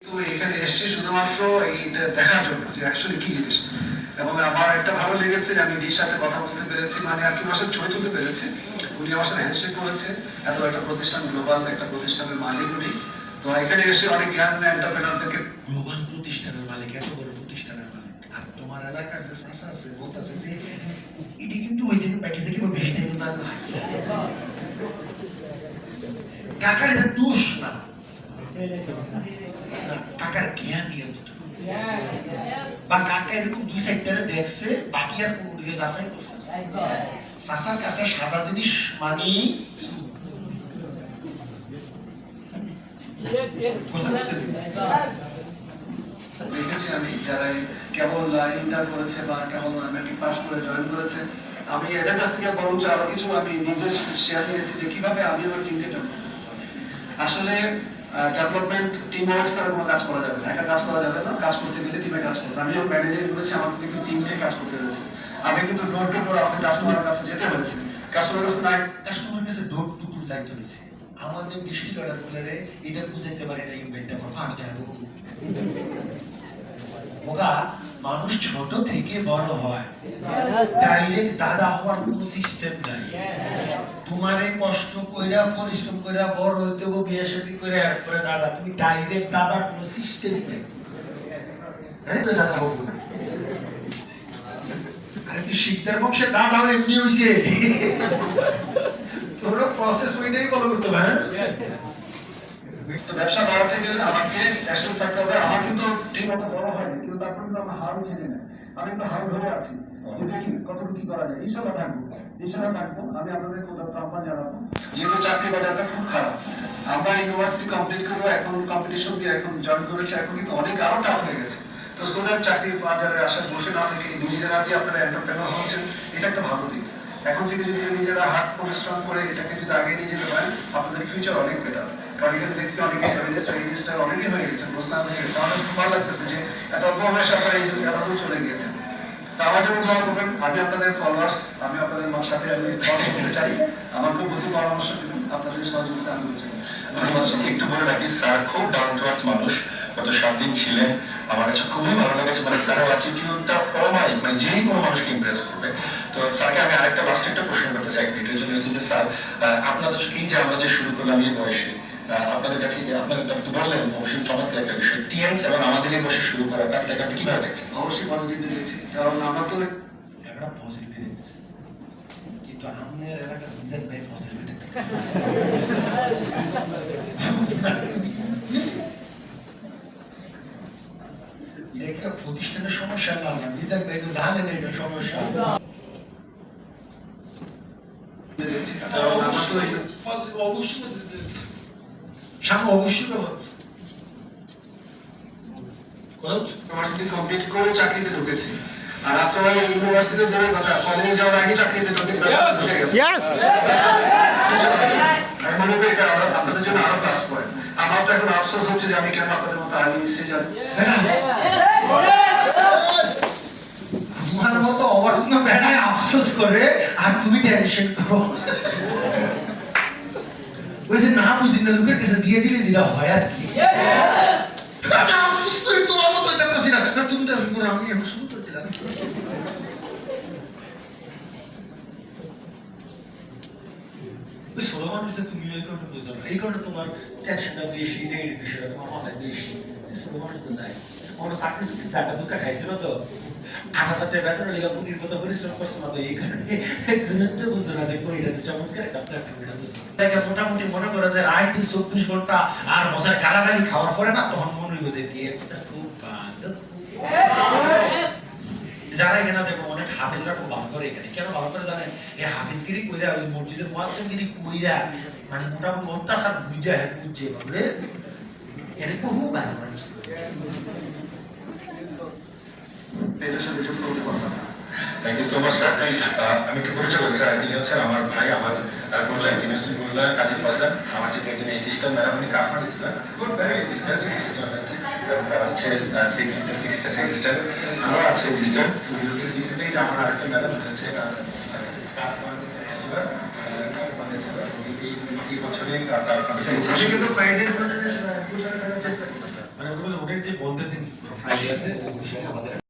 তো এখানে এসেছি শুধুমাত্র এইটা দেখার জন্য যে অ্যাকচুয়ালি কি জিনিস। এবং আমার একটা ভালো লেগেছে যে আমি ডির সাথে কথা বলতে পেরেছি, মানে আর কি আমার সাথে ছবি তুলতে পেরেছে। উনি আমার সাথে হ্যান্ডশেক করেছে। এত একটা প্রতিষ্ঠান, গ্লোবাল একটা প্রতিষ্ঠানের মালিক উনি। তো এখানে এসে অনেক জ্ঞান এন্টারপ্রেনারদেরকে। গ্লোবাল প্রতিষ্ঠানের মালিক, এত বড় প্রতিষ্ঠানের মালিক, আর তোমার এলাকার যে চাষা আছে বলতেছে যে এটি কিন্তু ওই দিন বাকি থেকে বেশি দিন না। কাকার এটা দোষ না, কাকার জ্ঞান জ্ঞান বা কাকা এরকম দুই সেক্টরে দেখছে, বাকি আর কোন দিকে যাচাই করছে। চাষার কাছে সাদা জিনিস মানি দেখেছি আমি যারা কেবল ইন্টার করেছে বা কেবল ম্যাট্রিক পাস করে জয়েন করেছে। আমি এদের কাছ থেকে বরঞ্চ আরো কিছু আমি নিজে শেয়ার করেছি যে কিভাবে আমি আমার টিমকে আসলে ডেভেলপমেন্ট টিম ওয়ার্ক ছাড়া কোনো কাজ করা যাবে না। একা কাজ করা যাবে না, কাজ করতে গেলে টিমে কাজ করতে। আমি যখন ম্যানেজার করেছি আমার কিন্তু টিমকে কাজ করতে হয়েছে। আমি কিন্তু ডোর টু ডোর আমাদের কাস্টমারের কাছে যেতে হয়েছে। কাস্টমারের কাছে না, কাস্টমারের কাছে ডোর টু ডোর যাইতে হয়েছে। আমাদের বৃষ্টি অর্ডার করলে এটা বুঝাইতে পারি না, ইভেন্টটা আমি যাবো ওরা মানুষ ছোট থেকে বড় হয়, ডাইরেক্ট দাদা হওয়ার কোনো সিস্টেম নাই। তোমারে কষ্ট কইরা পরিশ্রম কইরা বড় হইতে হবে, বিয়ে শাদী করে এরপরে দাদা, তুমি ডাইরেক্ট দাদার কোনো সিস্টেম নেই। দাদা হবো না, আরে তুই শিকদার বংশের দাদা হয়ে এমনি হইছে, তোর প্রসেস ওইটাই ফলো করতে হবে। তো ব্যবসা বাড়াতে গেলে আমাকে অ্যাক্সেস থাকতে হবে। আমার কিন্তু ঠিক মতো বড় হয়নি, কিন্তু তারপর কিন্তু আমার হারও ছেড়ে নেয়। আমি কিন্তু হার ধরে আছি, দেখি কতটুকু কি করা যায়। ইনশাল্লাহ থাকবো, ইনশাল্লাহ থাকবো। আমি আপনাদের আহ্বান জানাবো, যেহেতু চাকরি বাজারটা খুব খারাপ। আমরা ইউনিভার্সিটি কমপ্লিট করবো, এখন কম্পিটিশন দিয়ে এখন জয়েন করেছে, এখন কিন্তু অনেক আরো টাফ হয়ে গেছে। তো স্টুডেন্ট চাকরি বাজারে আসার বসে না থেকে নিজেরা দিয়ে আপনারা এন্টারপ্রেনার হচ্ছেন, এটা একটা ভালো দিক। এখন থেকে যদি নিজেরা হাত পরিশ্রম করে এটাকে যদি আগে নিয়ে যেতে পারেন, আপনাদের ফিউচার অনেক বেটার। কারণ এখানে দেখছি অনেকে অনেকে হয়ে গেছে, প্রশ্ন হয়ে গেছে। আমার খুব ভালো লাগতেছে যে এত অল্প বয়সে আপনারা এই এতদূর চলে গিয়েছে। তা আমার জন্য দোয়া করবেন। আমি আপনাদের ফলোয়ার্স, আমি আপনাদের সাথে আমি কথা বলতে চাই। আমার খুব বুদ্ধি পরামর্শ দিবেন, আপনাদের সহযোগিতা আমি চাই। একটু বলে রাখি, স্যার খুব ডাউন টু আর্থ মানুষ। গত 7 দিন ছিলেন, আমার কাছে খুবই ভালো লেগেছে। মানে স্যারের অ্যাটিটিউডটা অমায়িক, মানে যে কোনো মানুষকে ইমপ্রেস করবে। তো স্যারকে আমি আরেকটা লাস্ট একটা প্রশ্ন করতে চাই এটার জন্য, হচ্ছে যে স্যার আপনাদের এই যে আমরা যে শুরু করলাম এই বয়সে, আপনাদের কাছে আপনাদের তো বললেন অবশ্যই চমৎকার একটা বিষয় টিএনস এবং আমাদের এই বয়সে শুরু করাটা, এটাকে আপনি কিভাবে দেখছেন? অবশ্যই পজিটিভলি দেখছি, কারণ আমরা তো একটা পজিটিভ দেখতেছি, কিন্তু আমাদের এলাকা দুধের ভাই পজিটিভ দেখতেছি। এটা প্রতিষ্ঠানের সমস্যা না, বিধান ভাই তো জানেন এটা সমস্যা। অবশ্যই সামনে অবশ্যই ইউনিভার্সিটি কমপ্লিট করে চাকরিতে ঢুকেছি। আর আপনারা ইউনিভার্সিটি ধরে কথা কলেজে যাওয়ার আগে চাকরিতে ঢুকে গেছে। আমি মনে করি এটা আপনাদের জন্য আরো কাজ করে। আমার তো এখন আফসোস হচ্ছে যে আমি কেন আপনাদের মতো আর্মি স্টেজে আমার মতো অবস্থা বেড়ায় আফসোস করে আর তুমি টেনশন করো। ওই যে না বুঝি না লোকের কাছে দিয়ে দিলে যেটা হয় আর কি। আমি আফসোস করি তোমার মতো এটা করছি না, তুমি টেনশন করো, আমি এখন শুরু করে দিলাম। ছোট মানুষদের তুমি এই কারণে বুঝো না, এই কারণে তোমার টেনশনটা বেশি, এই বিষয়টা তোমার মাথায় বেশি। ছোট মানুষ তো যায় কোনো চাকরি চুক্তি টাকা দুঃখা খাইছিল তো ৮,০০০ বেতন লেগে পুতির মতো পরিশ্রম করছে না, তো এই কারণে গুরুত্ব বুঝো না যে কোনটাতে চমৎকার একটা প্ল্যাটফর্মটা বুঝো। মোটামুটি মনে করে যে রাত দিন ২৪ ঘন্টা আর বছর গালাগালি খাওয়ার পরে না, তখন মনে হইবে যে টিএক্সটা খুব বাদ। যারা এখানে দেখো অনেক হাফিজরা খুব ভালো করে, এখানে কেন ভালো করে জানেন? এই হাফিজগিরি কইরা ওই মসজিদের মুয়াজ্জিনগিরি কইরা মানে মোটামুটি অত্যাচার বুঝে বলে এর বহু ভালো মানুষ। Thank you so much sir. আমি একটু পরিচয় করছি, স্যার তিনি হচ্ছেন আমার ভাই, আমার তিনি হচ্ছেন কাজী ফজল। আমার যে একজন এটিস্টার ম্যাডাম, উনি কাঠমান্ডু ছিলেন, এটিস্টার হচ্ছে সিস্টার, আমার আছে সিস্টার, হচ্ছে সিস্টার। এই যে আমার আরেকটা ম্যাডাম হচ্ছে কাঠমান্ডু ছিল, এই বছরে কাঠমান্ডু মানে ওদের যে বন্ধের দিন ফ্রাইডে আছে ওই বিষয়ে আমাদের